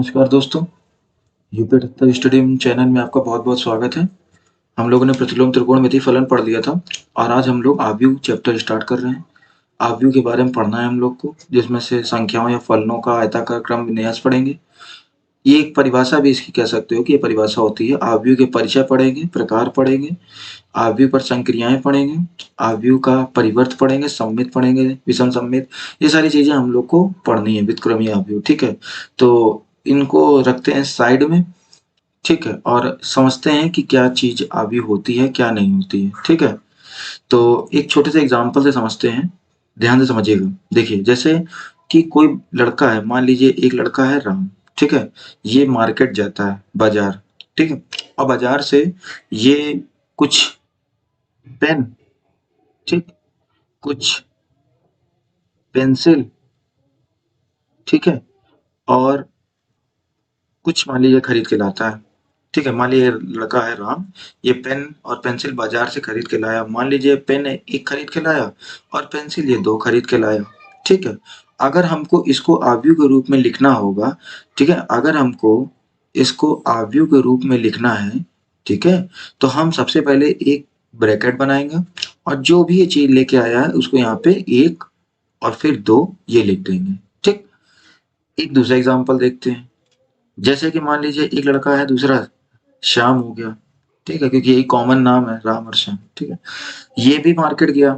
नमस्कार दोस्तों, यूपी तत्व स्टडी चैनल में आपका बहुत-बहुत स्वागत है। हम लोगों ने प्रतिलोम त्रिकोणमिति फलन पढ़ लिया था और आज हम लोग आव्यूह चैप्टर स्टार्ट कर रहे हैं। आव्यूह के बारे में पढ़ना है हम लोग को, जिसमें से संख्याओं या फलनों का आयताकार क्रम विन्यास पढ़ेंगे। ये एक परिभाषा भी इसकी कह सकते हो कि ये परिभाषा होती है। आव्यूह के परिचय पढ़ेंगे, प्रकार पढ़ेंगे, आव्यूह पर संक्रियाएँ पढ़ेंगे, आव्यूह का परिवर्त पढ़ेंगे, सममित पढ़ेंगे, विषम सममित, ये सारी चीज़ें हम लोग को पढ़नी है, व्युत्क्रमी आव्यूह, ठीक है? तो इनको रखते हैं साइड में, ठीक है? और समझते हैं कि क्या चीज़ आव्यूह होती है, क्या नहीं होती है, ठीक है? तो एक छोटे से एग्ज़ाम्पल से समझते हैं, ध्यान से समझिएगा। देखिए, जैसे कि कोई लड़का है, मान लीजिए एक लड़का है राम, ठीक है? ये मार्केट जाता है, बाज़ार, ठीक है? और बाज़ार से ये कुछ पेन, ठीक? कुछ पेंसिल, ठीक है? और कुछ मान लीजिए खरीद के लाता है, ठीक है? मान लीजिए लड़का है राम, ये पेन और पेंसिल बाजार से खरीद के लाया। मान लीजिए पेन एक खरीद के लाया और पेंसिल ये दो खरीद के लाया, ठीक है? अगर हमको इसको आव्यूह के रूप में लिखना होगा, ठीक है? अगर हमको इसको आव्यूह के रूप में लिखना है, ठीक है? तो हम सबसे पहले एक ब्रैकेट बनाएंगे और जो भी ये चीज लेके आया है उसको यहाँ पे एक और फिर दो ये लिख देंगे, ठीक? एक दूसरा एग्जाम्पल देखते हैं। जैसे कि मान लीजिए एक लड़का है, दूसरा श्याम हो गया, ठीक है? क्योंकि यही कॉमन नाम है, राम और श्याम, ठीक है? ये भी मार्केट गया,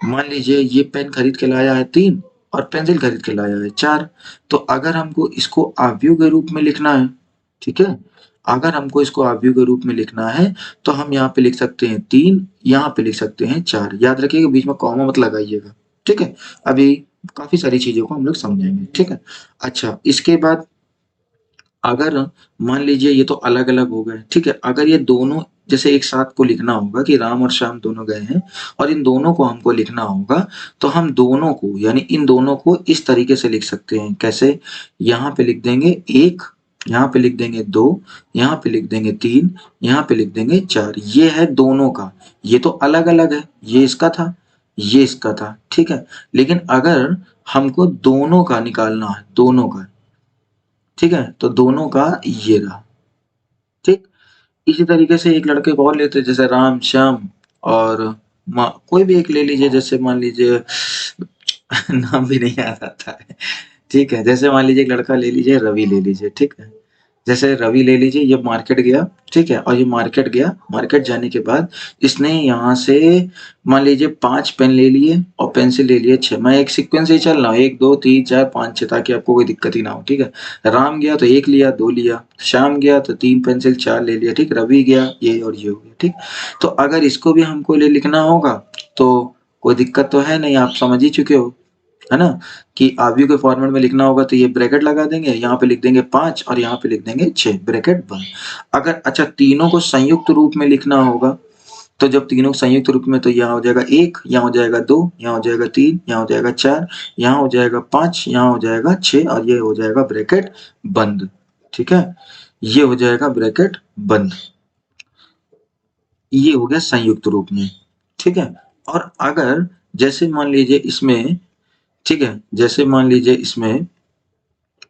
मान लीजिए ये पेन खरीद के लाया है 3 और पेंसिल खरीद के लाया है 4। तो अगर हमको इसको आव्यूह के रूप में लिखना है, ठीक है? अगर हमको इसको आव्यूह के रूप में लिखना है तो हम यहाँ पे लिख सकते हैं 3, यहाँ पे लिख सकते हैं 4। याद रखिएगा बीच में कॉमा मत लगाइएगा, ठीक है? अभी काफी सारी चीजों को हम लोग समझेंगे, ठीक है? अच्छा, इसके बाद अगर मान लीजिए ये तो अलग-अलग हो गए, ठीक है? अगर ये दोनों जैसे एक साथ को लिखना होगा कि राम और श्याम दोनों गए हैं और इन दोनों को हमको लिखना होगा, तो हम दोनों को यानी इन दोनों को इस तरीके से लिख सकते हैं। कैसे? यहाँ पे लिख देंगे 1, यहाँ पे लिख देंगे 2, यहाँ पे लिख देंगे 3, यहाँ पे लिख देंगे 4। ये है दोनों का, ये तो अलग-अलग है, ये इसका था, ये इसका था, ठीक है? लेकिन अगर हमको दोनों का निकालना है, दोनों का, ठीक है? तो दोनों का ये रहा, ठीक? इसी तरीके से एक लड़के को और लेते हैं, जैसे राम, श्याम और कोई भी एक ले लीजिए, जैसे मान लीजिए नाम भी नहीं याद आता है, ठीक है? जैसे मान लीजिए एक लड़का ले लीजिए, रवि ले लीजिए, ठीक है? जैसे रवि ले लीजिए, ये मार्केट गया, ठीक है? और ये मार्केट गया, मार्केट जाने के बाद इसने यहाँ से मान लीजिए 5 पेन ले लिए और पेंसिल ले लिए 6। मैं एक सीक्वेंस से ही चल रहा हूँ, 1, 2, 3, 4, 5, 6, ताकि आपको कोई दिक्कत ही ना हो, ठीक है? राम गया तो 1 लिया, 2 लिया, श्याम गया तो 3 पेंसिल 4 ले लिया, ठीक? रवि गया, ये और ये हो गया, ठीक? तो अगर इसको भी हमको लिखना होगा तो कोई दिक्कत तो है नहीं, आप समझ ही चुके हो, है ना? कि आव्यूह के फॉर्मेट में लिखना होगा तो ये ब्रैकेट लगा देंगे, यहाँ पे लिख देंगे 5 और यहाँ पे लिख देंगे 6, ब्रैकेट बंद। अगर अच्छा तीनों को संयुक्त रूप में लिखना होगा, तो जब तीनों संयुक्त रूप में तो यहाँ हो जाएगा 1, यहाँ हो जाएगा 2, यहाँ हो जाएगा 3, यहाँ हो जाएगा 4, यहाँ हो जाएगा 5, यहाँ हो जाएगा 6 और ये हो जाएगा ब्रैकेट बंद, ठीक है? ये हो जाएगा ब्रैकेट बंद। ये हो गया संयुक्त रूप में, ठीक है? और अगर जैसे मान लीजिए इसमें, ठीक है? जैसे मान लीजिए इसमें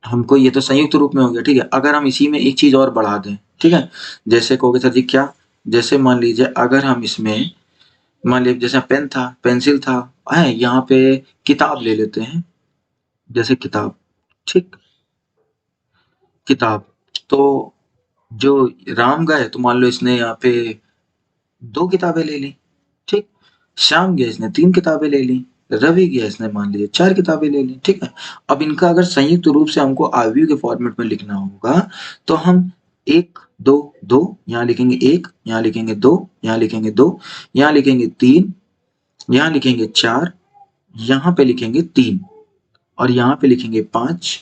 हमको ये तो संयुक्त रूप में हो गया, ठीक है? अगर हम इसी में एक चीज़ और बढ़ा दें, ठीक है? जैसे कहोगे सर जी क्या? जैसे मान लीजिए अगर हम इसमें मान लीजिए जैसे पेन था, पेंसिल था, हैं? यहाँ पे किताब ले लेते हैं, जैसे किताब, ठीक? किताब, तो जो राम गए तो मान लो इसने यहाँ पे 2 किताबें ले ली, ठीक? श्याम गया इसने 3 किताबें ले ली, रवि गया इसने मान लीजिए 4 किताबें ले ली, ठीक है? अब इनका अगर संयुक्त रूप से हमको आव्यूह के फॉर्मेट में लिखना होगा, तो हम 1, 2, 2 यहाँ लिखेंगे 1, यहाँ लिखेंगे 2, यहाँ लिखेंगे 2, यहाँ लिखेंगे 3, यहाँ लिखेंगे 4, यहाँ पे लिखेंगे 3 और यहाँ पे लिखेंगे 5,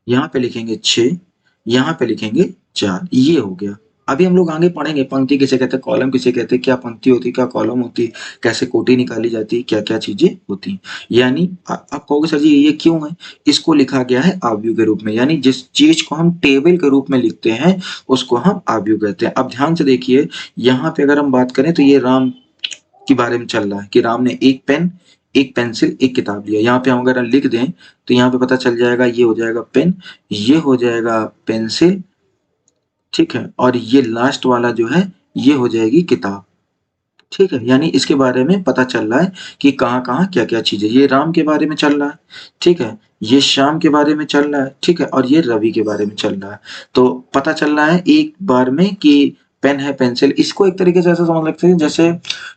यहाँ पे लिखेंगे 6, यहाँ पे लिखेंगे 4, ये हो गया। अभी हम लोग आगे पढ़ेंगे पंक्ति किसे कहते हैं, कॉलम किसे कहते हैं, क्या पंक्ति होती है, क्या कॉलम होती है, कैसे कोटि निकाली जाती है, क्या-क्या चीजें होती हैं। यानी आप कहोगे सर जी ये क्यों है? इसको लिखा गया है आव्यूह के रूप में, यानी जिस चीज को हम टेबल के रूप में लिखते हैं उसको हम आव्यूह कहते हैं। अब ध्यान से देखिए, यहाँ पे अगर हम बात करें तो ये राम के बारे में चल रहा है कि राम ने 1 पेन, एक पेंसिल, एक किताब लिया। यहाँ पे हम अगर लिख दें तो यहाँ पे पता चल जाएगा, ये हो जाएगा पेन, ये हो जाएगा पेंसिल, ठीक है, और ये लास्ट वाला जो है ये हो जाएगी किताब, ठीक है। यानी इसके बारे में पता चल रहा है कि कहाँ-कहाँ, क्या-क्या चीज़ है। ये राम के बारे में चल रहा है, ठीक है, ये श्याम के बारे में चल रहा है, ठीक है, और ये रवि के बारे में चल रहा है। तो पता चल रहा है एक बार में कि पेन है, पेंसिल। इसको एक तरीके से ऐसा समझ सकते हैं जैसे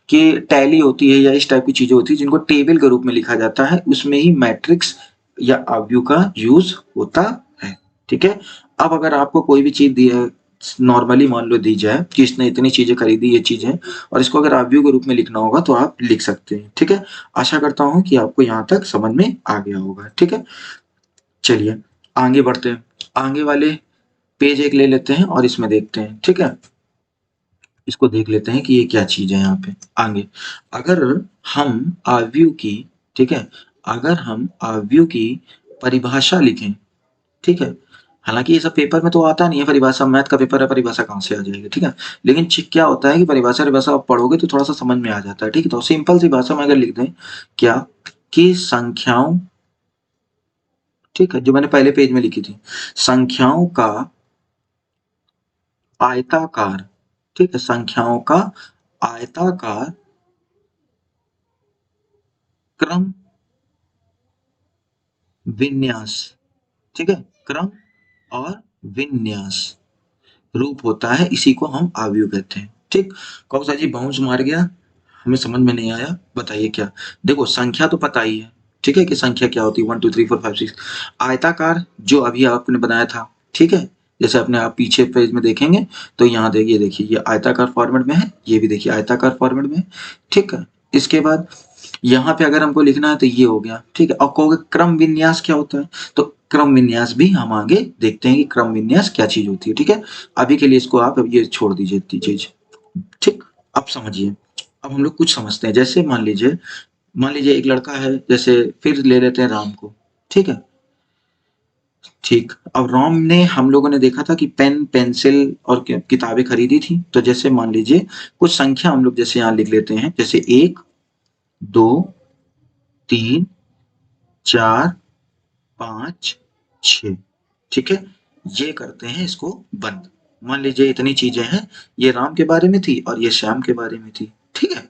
कि टैली होती है या इस टाइप की चीज़ें होती हैं जिनको टेबल के रूप में लिखा जाता है, उसमें ही मैट्रिक्स या आव्यूह का यूज़ होता है, ठीक है। अब अगर आपको कोई भी चीज़ दी है, नॉर्मली मान लो दी जाए कि इसने इतनी चीज़ें खरीदी, ये चीज़ है, और इसको अगर आव्यूह के रूप में लिखना होगा तो आप लिख सकते हैं, ठीक है। आशा करता हूँ कि आपको यहाँ तक समझ में आ गया होगा, ठीक है। चलिए आगे बढ़ते हैं, आगे वाले पेज एक ले लेते हैं और इसमें देखते हैं, ठीक है। इसको देख लेते हैं कि ये क्या चीज़ है यहाँ पे आगे। अगर हम आव्यूह की, ठीक है, अगर हम आव्यूह की परिभाषा लिखें, ठीक है, हालाँकि ये सब पेपर में तो आता नहीं है परिभाषा, मैथ का पेपर है, परिभाषा कहाँ से आ जाएगी, ठीक है। लेकिन क्या होता है कि परिभाषा आप पढ़ोगे तो थोड़ा सा समझ में आ जाता है, ठीक है। तो सिंपल सी भाषा में अगर लिख दें क्या कि संख्याओं, ठीक है, जो मैंने पहले पेज में लिखी थी, संख्याओं का आयताकार, ठीक है, संख्याओं का आयताकार क्रम विन्यास, ठीक है, क्रम और विन्यास रूप होता है, इसी को हम आव्यूह कहते हैं, ठीक। कौन जी बाउंस मार गया, हमें समझ में नहीं आया, बताइए क्या। देखो संख्या तो पता ही है, ठीक है, कि संख्या क्या होती है, 1 2 3 4 5 6। आयताकार जो अभी आपने बनाया था, ठीक है, जैसे अपने आप पीछे पेज में देखेंगे तो यहाँ देखिए ये आयताकार फॉर्मेट में है, ये भी देखिए आयताकार फॉर्मेट में है, ठीक है। इसके बाद यहाँ पे अगर हमको लिखना है तो ये हो गया, ठीक है। और कहोगे क्रम विन्यास क्या होता है, तो क्रम विन्यास भी हम आगे देखते हैं कि क्रम विन्यास क्या चीज होती है, ठीक है। अभी के लिए इसको आप अब ये छोड़ दीजिए इतनी चीज, ठीक। अब समझिए, अब हम लोग कुछ समझते हैं। जैसे मान लीजिए एक लड़का है, जैसे फिर ले लेते हैं राम को, ठीक है, ठीक। अब राम ने, हम लोगों ने देखा था कि पेन, पेंसिल और किताबें खरीदी थी। तो जैसे मान लीजिए कुछ संख्या हम लोग जैसे यहाँ लिख लेते हैं, जैसे 1 2 3 4 5 6, ठीक है। ये करते हैं इसको बंद। मान लीजिए इतनी चीजें हैं, ये राम के बारे में थी और ये श्याम के बारे में थी, ठीक है।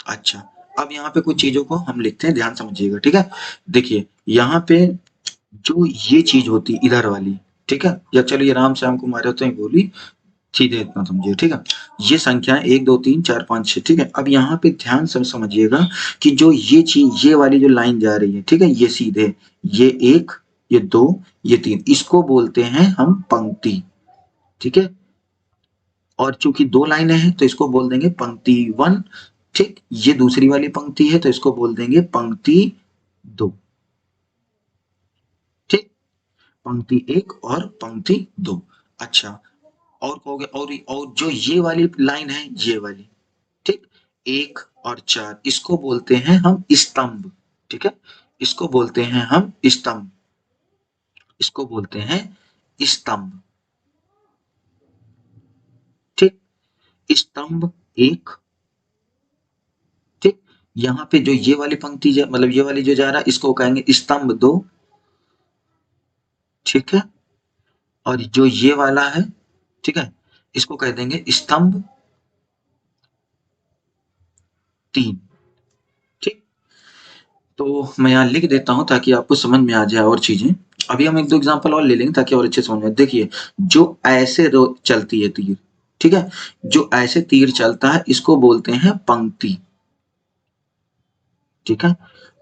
अच्छा, अब यहाँ पे कुछ चीजों को हम लिखते हैं, ध्यान समझिएगा, ठीक है। देखिए यहाँ पे जो ये चीज होती इधर वाली, ठीक है, या चलो ये राम श्याम को मारे होते हैं गोली, सीधे इतना समझिए, ठीक है। ये संख्या 1 2 3 4 5 6, ठीक है। अब यहाँ पे ध्यान से समझिएगा कि जो ये चीज, ये वाली जो लाइन जा रही है, ठीक है, ये सीधे, ये 1 ये 2 ये 3, इसको बोलते हैं हम पंक्ति, ठीक है। और चूंकि 2 लाइनें हैं तो इसको बोल देंगे पंक्ति 1, ठीक। ये दूसरी वाली पंक्ति है तो इसको बोल देंगे पंक्ति 2, ठीक। पंक्ति 1 और पंक्ति 2। अच्छा, और कहोगे और जो ये वाली लाइन है, ये वाली, ठीक, 1 और 4, इसको बोलते हैं हम स्तंभ, ठीक है। इसको बोलते हैं हम स्तंभ, इसको बोलते हैं स्तंभ, ठीक। स्तंभ 1, ठीक। यहाँ पे जो ये वाली पंक्ति मतलब ये वाली जो जा रहा है, इसको कहेंगे स्तंभ 2, ठीक है। और जो ये वाला है, ठीक है, इसको कह देंगे स्तंभ 3, ठीक। तो मैं यहाँ लिख देता हूँ ताकि आपको समझ में आ जाए और चीजें। अभी हम 1-2 एग्जांपल और ले लेंगे ताकि और अच्छे समझ में आए। देखिए, जो ऐसे चलती है तीर, ठीक है, जो ऐसे तीर चलता है इसको बोलते हैं पंक्ति, ठीक है,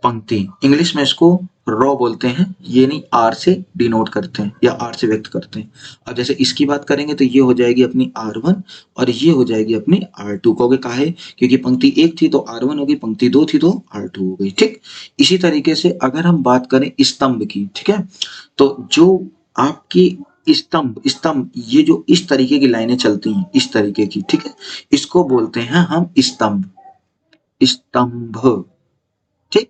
पंक्ति। इंग्लिश में इसको रॉ बोलते हैं, ये नहीं आर से डिनोट करते हैं या आर से व्यक्त करते हैं। अब जैसे इसकी बात करेंगे तो ये हो जाएगी अपनी R1 और ये हो जाएगी अपनी R2। कहोगे काहे, क्योंकि पंक्ति 1 थी तो R1 होगी, पंक्ति 2 थी तो R2 हो गई, ठीक। इसी तरीके से अगर हम बात करें स्तंभ की, ठीक है, तो जो आपकी स्तंभ स्तंभ ये जो इस तरीके की लाइनें चलती हैं, इस तरीके की, ठीक है, इसको बोलते हैं हम स्तंभ, स्तंभ, ठीक,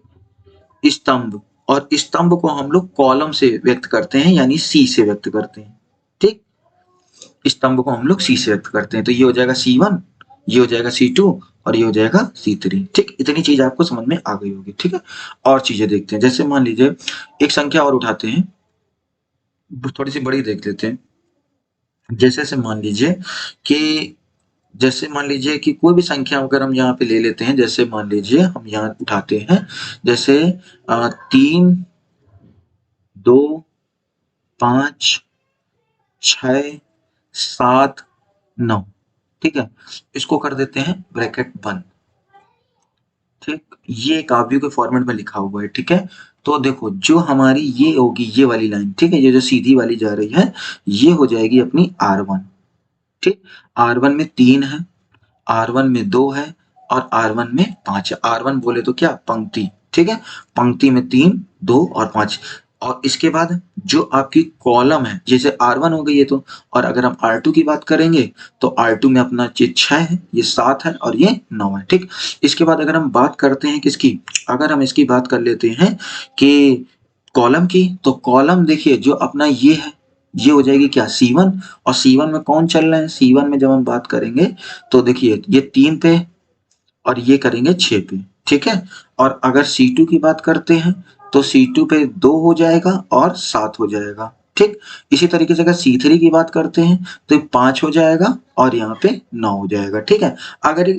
स्तंभ। और स्तंभ को हम लोग कॉलम से व्यक्त करते हैं, यानी सी से व्यक्त करते हैं, ठीक। स्तंभ को हम लोग सी से व्यक्त करते हैं, तो ये हो जाएगा C1, ये हो जाएगा C2 और ये हो जाएगा C3। ठीक, इतनी चीज आपको समझ में आ गई होगी। ठीक है, और चीजें देखते हैं। जैसे मान लीजिए एक संख्या और उठाते हैं, थोड़ी सी बड़ी देख लेते हैं। जैसे मान लीजिए कि जैसे मान लीजिए कि कोई भी संख्या अगर हम यहाँ पे ले लेते हैं, जैसे मान लीजिए हम यहाँ उठाते हैं, जैसे 3, 2, 5, 6, 7, 9। ठीक है, इसको कर देते हैं ब्रैकेट बंद। ठीक, ये एक आव्यूह के फॉर्मेट में लिखा हुआ है। ठीक है, तो देखो जो हमारी ये होगी ये वाली लाइन, ठीक है, ये जो सीधी वाली जा रही है, ये हो जाएगी अपनी R1। ठीक, R1 में 3 है, R1 में 2 है और R1 में 5 है। R1 बोले तो क्या, पंक्ति। ठीक है, पंक्ति में 3, 2 और 5। और इसके बाद जो आपकी कॉलम है, जैसे R1 हो गई है तो, और अगर हम R2 की बात करेंगे तो R2 में अपना ये 6 है, ये 7 है और ये 9 है। ठीक, इसके बाद अगर हम बात करते हैं किसकी, अगर हम इसकी बात कर लेते हैं कि कॉलम की, तो कॉलम देखिए जो अपना ये है, ये हो जाएगी क्या, C1। और C1 में कौन चल रहा है, C1 में जब हम बात करेंगे तो देखिए ये 3 पे और ये करेंगे 6 पे। ठीक है, और अगर C2 की बात करते हैं तो C2 पे 2 हो जाएगा और 7 हो जाएगा। ठीक, इसी तरीके से अगर C3 की बात करते हैं तो 5 हो जाएगा और यहाँ पे 9 हो जाएगा। ठीक है, अगर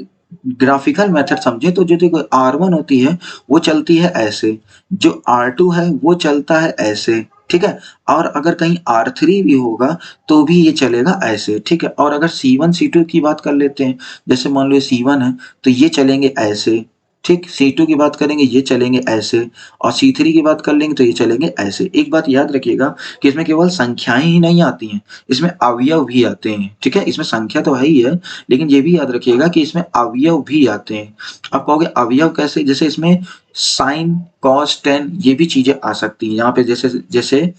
ग्राफिकल मेथड समझे तो जो देखो R1 होती है वो चलती है ऐसे, जो R2 है वो चलता है ऐसे। ठीक है, और अगर कहीं R3 भी होगा तो भी ये चलेगा ऐसे। ठीक है, और अगर C1 C2 की बात कर लेते हैं, जैसे मान लो C1 है तो ये चलेंगे ऐसे। ठीक, C2 की बात करेंगे ये चलेंगे ऐसे, और C3 की बात कर लेंगे तो ये चलेंगे ऐसे। एक बात याद रखिएगा कि इसमें केवल संख्याएं ही नहीं आती हैं, इसमें अवयव भी आते हैं। ठीक है, इसमें संख्या तो है ही है, लेकिन ये भी याद रखिएगा कि इसमें अवयव भी आते हैं। आप कहोगे अवयव कैसे, जैसे इसमें साइन, कॉस, टेन ये भी चीजें आ सकती हैं। यहाँ पे जैसे जैसे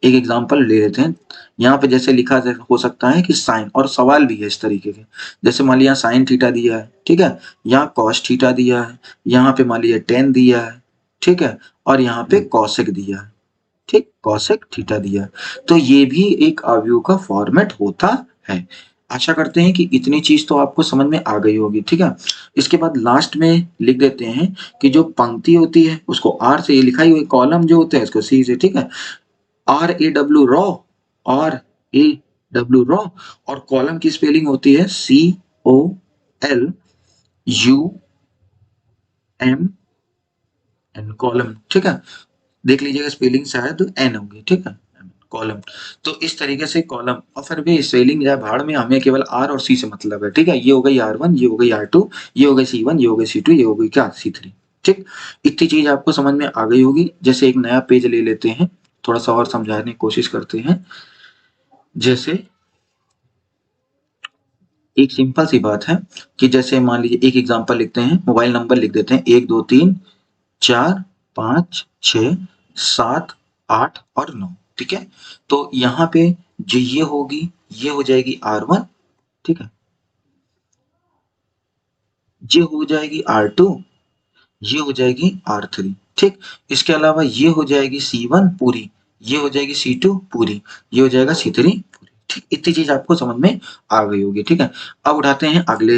एक एग्जांपल ले लेते हैं, यहाँ पे जैसे लिखा हो सकता है कि साइन, और सवाल भी है इस तरीके के। जैसे मान लिया साइन थीटा दिया है, ठीक है, यहाँ कॉस थीटा दिया है, यहाँ पे मान लिया टेन दिया है, ठीक है, और यहाँ पे कॉसेक दिया है। ठीक, कॉसेक थीटा दिया है। तो ये भी एक अवयव का फॉर्मेट होता है। आशा करते हैं कि इतनी चीज तो आपको समझ में आ गई होगी। ठीक है, इसके बाद लास्ट में लिख देते हैं कि जो पंक्ति होती है उसको आर से, ये लिखा ही हुई, कॉलम जो होते हैं इसको सी से। ठीक है, RAW, रॉ, RAW रॉ, और कॉलम की स्पेलिंग होती है COLUMN, कॉलम। ठीक है, देख लीजिएगा स्पेलिंग शायद एन होगी। ठीक है, कॉलम। तो इस तरीके से कॉलम, और फिर भी स्पेलिंग या भाड़ में, हमें केवल आर और सी से मतलब है। ठीक है, ये हो गई R1, ये हो गई R2, ये हो गई C1, ये हो गई C2, ये हो गई क्या, C3। ठीक, इतनी चीज आपको समझ में आ गई होगी। जैसे एक नया पेज ले लेते हैं, थोड़ा सा और समझाने की कोशिश करते हैं। जैसे एक सिंपल सी बात है कि जैसे मान लीजिए एक एग्जांपल लिखते हैं, मोबाइल नंबर लिख देते हैं 1 2 3 4 5 6 7 8 और 9। ठीक है, तो यहाँ पे जो ये होगी ये हो जाएगी R1। ठीक है, ये हो जाएगी R2, ये हो जाएगी R3। ठीक, इसके अलावा ये हो जाएगी C1 पूरी, ये हो जाएगी C2 पूरी, ये हो जाएगा C3 पूरी। ठीक, इतनी चीज आपको समझ में आ गई होगी। ठीक है, अब उठाते हैं अगले।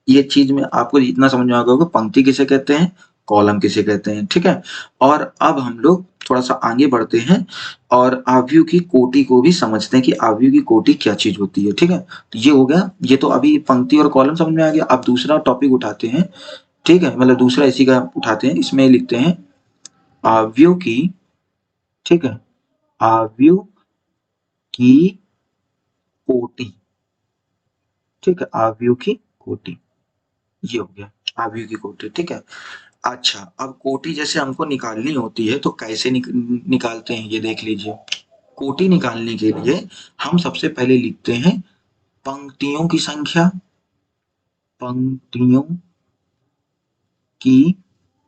ये चीज में आपको इतना समझ में आ गया होगा पंक्ति किसे कहते हैं, कॉलम किसे कहते हैं। ठीक है, और अब हम लोग थोड़ा सा आगे बढ़ते हैं और आव्यूह की कोटि को भी समझते हैं कि आव्यूह की कोटि क्या चीज होती है। ठीक है, तो ये हो गया, ये तो अभी पंक्ति और कॉलम समझ में आ गया। अब दूसरा टॉपिक उठाते हैं। ठीक है, मतलब दूसरा इसी का उठाते हैं, इसमें लिखते हैं आव्यूह की। ठीक है, आव्यूह की कोटि। ठीक है, आव्यूह की कोटि, ये हो गया आव्यूह की कोटि। ठीक है, अच्छा, अब कोटि जैसे हमको निकालनी होती है तो कैसे निकालते हैं ये देख लीजिए। कोटि निकालने के लिए हम सबसे पहले लिखते हैं पंक्तियों की संख्या, पंक्तियों की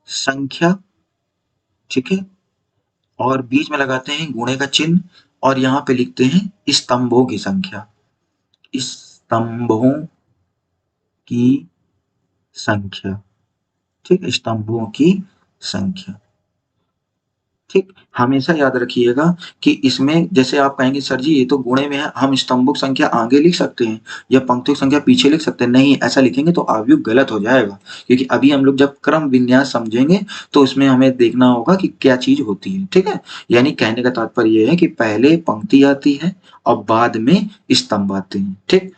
संख्या। ठीक है, और बीच में लगाते हैं गुणे का चिन्ह, और यहाँ पे लिखते हैं स्तंभों की संख्या, स्तंभों की संख्या। ठीक है, स्तंभों की संख्या। ठीक, हमेशा याद रखिएगा कि इसमें जैसे आप कहेंगे सर जी ये तो गुणे में है, हम स्तंभक संख्या आगे लिख सकते हैं या पंक्तियों संख्या पीछे लिख सकते हैं। नहीं, ऐसा लिखेंगे तो अवयव गलत हो जाएगा, क्योंकि अभी हम लोग जब क्रम विन्यास समझेंगे तो उसमें हमें देखना होगा कि क्या चीज होती है। ठीक है, यानी कहने का तात्पर्य यह है कि पहले पंक्ति आती है और बाद में स्तंभ आते हैं। ठीक,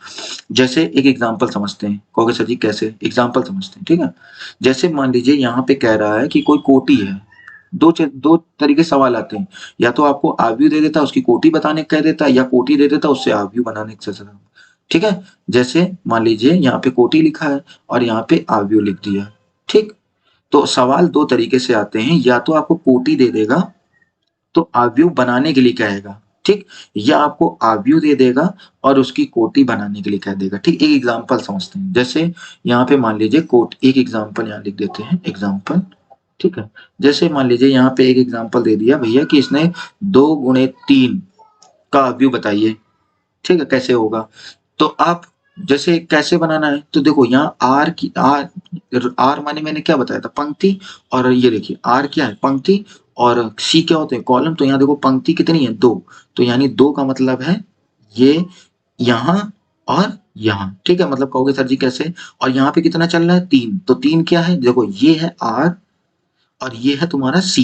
जैसे एक एग्जाम्पल समझते हैं। कहोगे सर जी कैसे? एग्जाम्पल समझते हैं। ठीक है, जैसे मान लीजिए यहाँ पे कह रहा है कि कोई कोटि है। दो तरीके से सवाल आते हैं, या तो आपको आव्यूह दे देता, उसकी कोटि बताने कह देता, या कोटि दे देता, उससे आव्यूह बनाने से। ठीक है, जैसे मान लीजिए यहाँ पे कोटि लिखा है और यहाँ पे आव्यूह लिख दिया। ठीक, तो सवाल दो तरीके से आते हैं, या तो आपको कोटि दे देगा तो आव्यूह बनाने के लिए कहेगा। ठीक, या आपको आव्यूह दे देगा और उसकी कोटि बनाने के लिए कह देगा। ठीक, एक एग्जाम्पल समझते हैं। जैसे यहाँ पे मान लीजिए एक एग्जाम्पल यहाँ लिख देते हैं, एग्जाम्पल। ठीक है, जैसे मान लीजिए यहाँ पे एक एग्जाम्पल दे दिया भैया कि इसने 2 गुणे 3 का अवयव बताइए। ठीक है, कैसे होगा? तो आप जैसे कैसे बनाना है, तो देखो यहाँ आर माने मैंने क्या बताया था, पंक्ति। और ये देखिए आर क्या है, पंक्ति। और सी क्या होते हैं, कॉलम। तो यहाँ देखो पंक्ति कितनी है, 2। तो यानी 2 का मतलब है ये यहाँ और यहाँ। ठीक है, मतलब कहोगे सर जी कैसे? और यहाँ पे कितना चल रहा है, 3। तो 3 क्या है, देखो ये है आर और ये है तुम्हारा सी।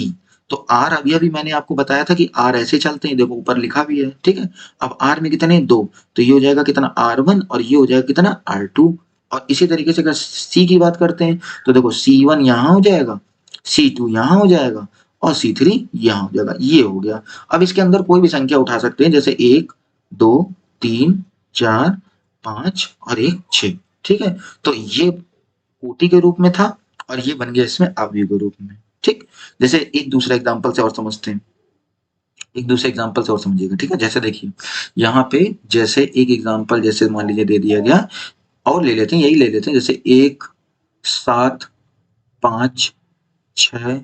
तो आर अभी अभी मैंने आपको बताया था कि आर ऐसे चलते हैं, देखो ऊपर लिखा भी है। ठीक है, अब आर में कितने, 2। तो ये हो जाएगा कितना, R1, और ये हो जाएगा कितना, R2। और इसी तरीके से अगर सी की बात करते हैं तो देखो C1 यहाँ हो जाएगा, C2 यहाँ हो जाएगा और C3 यहाँ हो जाएगा। ये हो गया। अब इसके अंदर कोई भी संख्या उठा सकते हैं, जैसे 1 2 3 4 5 और 1 6। ठीक है, तो ये कोटि के रूप में था और ये बन गया इसमें अवयव के रूप में। ठीक, जैसे एक दूसरा एग्जांपल से और समझते हैं, एक दूसरे एग्जांपल से और समझिएगा। ठीक है, जैसे देखिए यहाँ पे जैसे एक एग्जांपल जैसे मान लीजिए दे दिया गया, और ले लेते हैं, यही ले लेते हैं, जैसे 1 7 5 6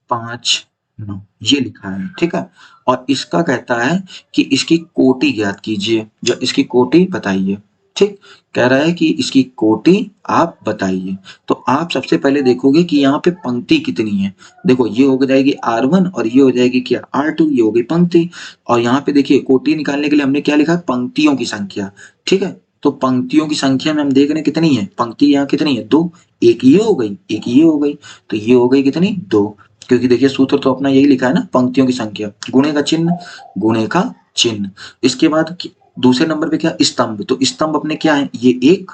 5 9 ये लिखा है। ठीक है, और इसका कहता है कि इसकी कोटि ज्ञात कीजिए, जो इसकी कोटि बताइए। ठीक, कह रहा है कि इसकी कोटि आप बताइए। तो आप सबसे पहले देखोगे कि यहाँ पे पंक्ति कितनी है। देखो ये हो जाएगी R1 और ये हो जाएगी क्या, R2। ये हो गई पंक्ति। और यहाँ पे देखिए कोटि निकालने के लिए हमने क्या लिखा, पंक्तियों की संख्या। ठीक है, तो पंक्तियों की संख्या में हम देख रहे हैं कितनी है, पंक्ति यहाँ कितनी है, 2। एक ये हो गई, एक ये हो गई, तो ये हो गई कितनी, 2। क्योंकि देखिए सूत्र तो अपना यही लिखा है ना, पंक्तियों की संख्या गुणे का चिन्ह, गुणे का चिन्ह। इसके बाद दूसरे नंबर पे क्या, स्तंभ। तो स्तंभ अपने क्या है, ये 1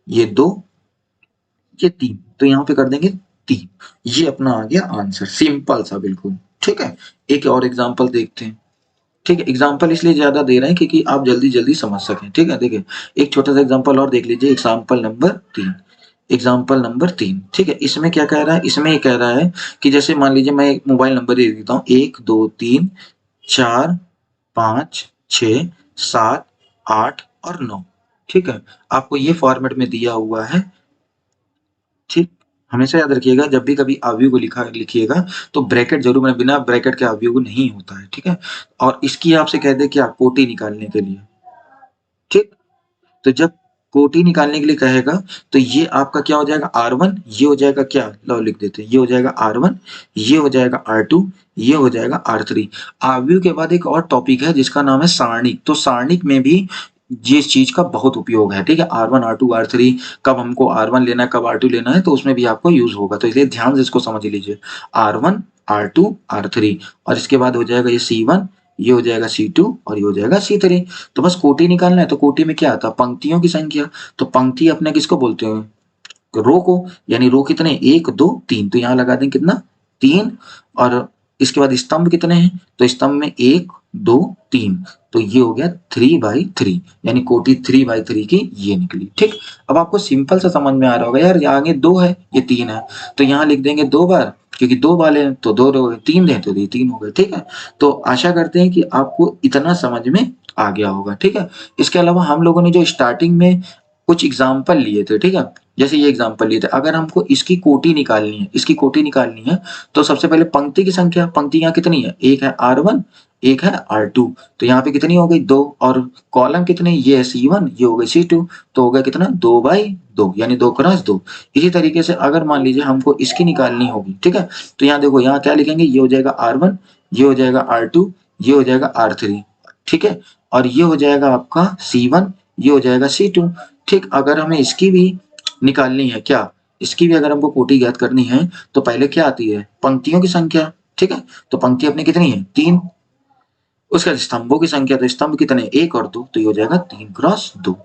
ये 2 ये 3। तो यहाँ पे कर देंगे 3। ये अपना आ गया आंसर, सिंपल सा बिल्कुल। ठीक है, एक और एग्जांपल देखते हैं। ठीक है, एग्जांपल इसलिए ज्यादा दे रहे हैं क्योंकि आप जल्दी जल्दी समझ सकें। ठीक है, देखिए एक छोटा सा एग्जांपल और देख लीजिए, एग्जांपल नंबर 3। Example number 3। ठीक है, इसमें क्या कह रहा है, इसमें ये कह रहा है कि जैसे मान लीजिए मैं एक मोबाइल नंबर दे देता हूँ, 1 2 3 4 5 6 7 8 और 9। ठीक है, आपको ये फॉर्मेट में दिया हुआ है। ठीक, हमेशा याद रखिएगा जब भी कभी अवयव को लिखिएगा तो ब्रैकेट जरूर बनाए, बिना ब्रैकेट के अवयव नहीं होता है। ठीक है, और इसकी आपसे कह दे क्या, कोटि निकालने के लिए। ठीक, तो जब कोटि निकालने के लिए कहेगा तो ये आपका क्या हो जाएगा, R1। ये हो जाएगा क्या, लो लिख देते हैं, ये हो जाएगा R1, ये हो जाएगा R2, ये हो जाएगा R3। अवयव के बाद एक और टॉपिक है जिसका नाम है सारणिक। तो सारणिक में भी जिस चीज का बहुत उपयोग है। ठीक है, R1 R2 R3, कब हमको R1 लेना है कब R2 लेना है, तो उसमें भी आपको यूज होगा। तो इसलिए ध्यान से इसको समझ लीजिए, R1 R2 R3। और इसके बाद हो जाएगा ये C1, ये हो जाएगा C2 और ये हो जाएगा C3। तो बस कोटि निकालना है। तो कोटि में क्या आता है, पंक्तियों की संख्या। तो पंक्ति अपने किसको बोलते हैं, रो को। यानी रो कितने, 1 2 3। तो यहाँ लगा दें कितना, 3। और इसके बाद स्तंभ कितने हैं, तो स्तंभ में 1 2 3। तो ये हो गया 3/3, यानी कोटि 3/3 की ये निकली। ठीक, अब आपको सिंपल सा समझ में आ रहा होगा यार, यहाँ आगे 2 है ये 3 है, तो यहाँ लिख देंगे 2 बार, क्योंकि 2 वाले हैं तो 2 हो गए, 3 दें तो ये 3 हो गए। ठीक है, तो आशा करते हैं कि आपको इतना समझ में आ गया होगा। ठीक है, इसके अलावा हम लोगों ने जो स्टार्टिंग में कुछ एग्जाम्पल लिए थे, ठीक है। जैसे ये एग्जाम्पल लिए थे, अगर हमको इसकी कोटि निकालनी है, तो सबसे पहले पंक्ति की संख्या, पंक्ति यहाँ कितनी है, एक है R1, एक है R2, तो यहाँ पे कितनी हो गई 2, और कॉलम कितने, ये है C1, ये हो गई C2, तो हो गया कितना 2/2, यानी 2x2। इसी तरीके से अगर मान लीजिए हमको इसकी निकालनी होगी, ठीक है, तो यहाँ देखो, यहाँ क्या लिखेंगे, ये हो जाएगा R1, ये हो जाएगा R2, ये हो जाएगा R3, ठीक है, और ये हो जाएगा आपका C1, ये हो जाएगा C2। ठीक, अगर हमें इसकी भी निकालनी है, क्या, इसकी भी अगर हमको कोटि ज्ञात करनी है, तो पहले क्या आती है, पंक्तियों की संख्या, ठीक है, तो पंक्ति अपनी कितनी है 3, उसके बाद स्तंभों की संख्या, तो स्तंभ कितने 1 और 2, तो ये हो जाएगा 3x2,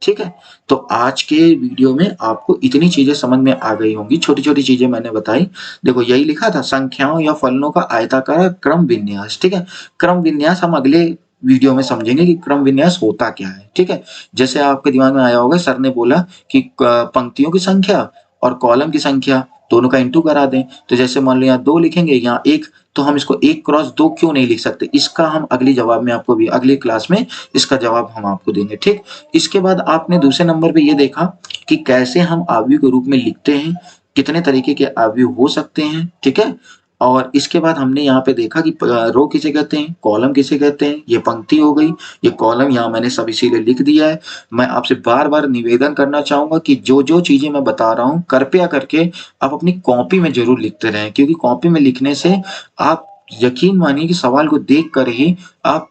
ठीक है। तो आज के वीडियो में आपको इतनी चीजें समझ में आ गई होंगी, छोटी छोटी चीजें मैंने बताई। देखो यही लिखा था, संख्याओं या फलनों का आयताकार क्रम विन्यास, ठीक है। क्रम विन्यास हम अगले वीडियो में समझेंगे कि क्रम विन्यास होता क्या है, ठीक है। जैसे आपके दिमाग में आया होगा, सर ने बोला कि पंक्तियों की संख्या और कॉलम की संख्या दोनों का इंटू करा दें, तो जैसे मान लो यहाँ 2 लिखेंगे, यहाँ 1, तो हम इसको 1x2 क्यों नहीं लिख सकते, इसका हम अगली जवाब में आपको भी अगली क्लास में इसका जवाब हम आपको देंगे, ठीक। इसके बाद आपने दूसरे नंबर पे ये देखा कि कैसे हम आव्यूह के रूप में लिखते हैं, कितने तरीके के आव्यूह हो सकते हैं, ठीक है। और इसके बाद हमने यहाँ पे देखा कि रो किसे कहते हैं, कॉलम किसे कहते हैं, ये पंक्ति हो गई, ये कॉलम, यहाँ मैंने सब इसीलिए लिख दिया है। मैं आपसे बार बार निवेदन करना चाहूंगा कि जो जो चीजें मैं बता रहा हूँ, कृपया करके आप अपनी कॉपी में जरूर लिखते रहें, क्योंकि कॉपी में लिखने से आप यकीन मानिए कि सवाल को देख कर ही आप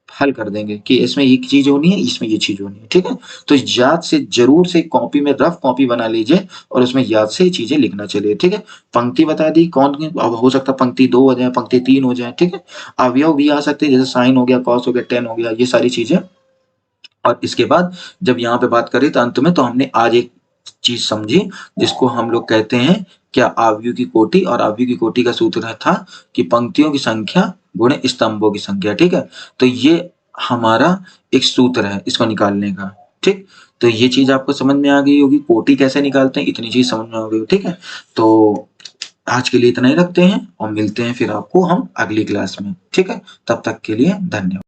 हल कर देंगे कि इसमें ये चीज होनी है, इसमें ये चीज होनी है, ठीक है। तो याद से जरूर से कॉपी में रफ कॉपी बना लीजिए और उसमें याद से चीजें लिखना चलिए, ठीक है। पंक्ति बता दी, कौन अब हो सकता है पंक्ति 2 हो जाए, पंक्ति 3 हो जाए, ठीक है। अवयव भी आ सकते हैं, जैसे साइन हो गया, कॉस हो गया, टेन हो गया, ये सारी चीजें। और इसके बाद जब यहाँ पे बात करें तो अंत में, तो हमने आज एक चीज समझी जिसको हम लोग कहते हैं क्या, आव्यूह की कोटि, और आव्यूह की कोटि का सूत्र था कि पंक्तियों की संख्या गुणे स्तंभों की संख्या, ठीक है। तो ये हमारा एक सूत्र है इसको निकालने का, ठीक। तो ये चीज आपको समझ में आ गई होगी, कोटि कैसे निकालते हैं, इतनी चीज समझ में आ गई, ठीक है। तो आज के लिए इतना ही रखते हैं और मिलते हैं फिर आपको हम अगली क्लास में, ठीक है। तब तक के लिए धन्यवाद।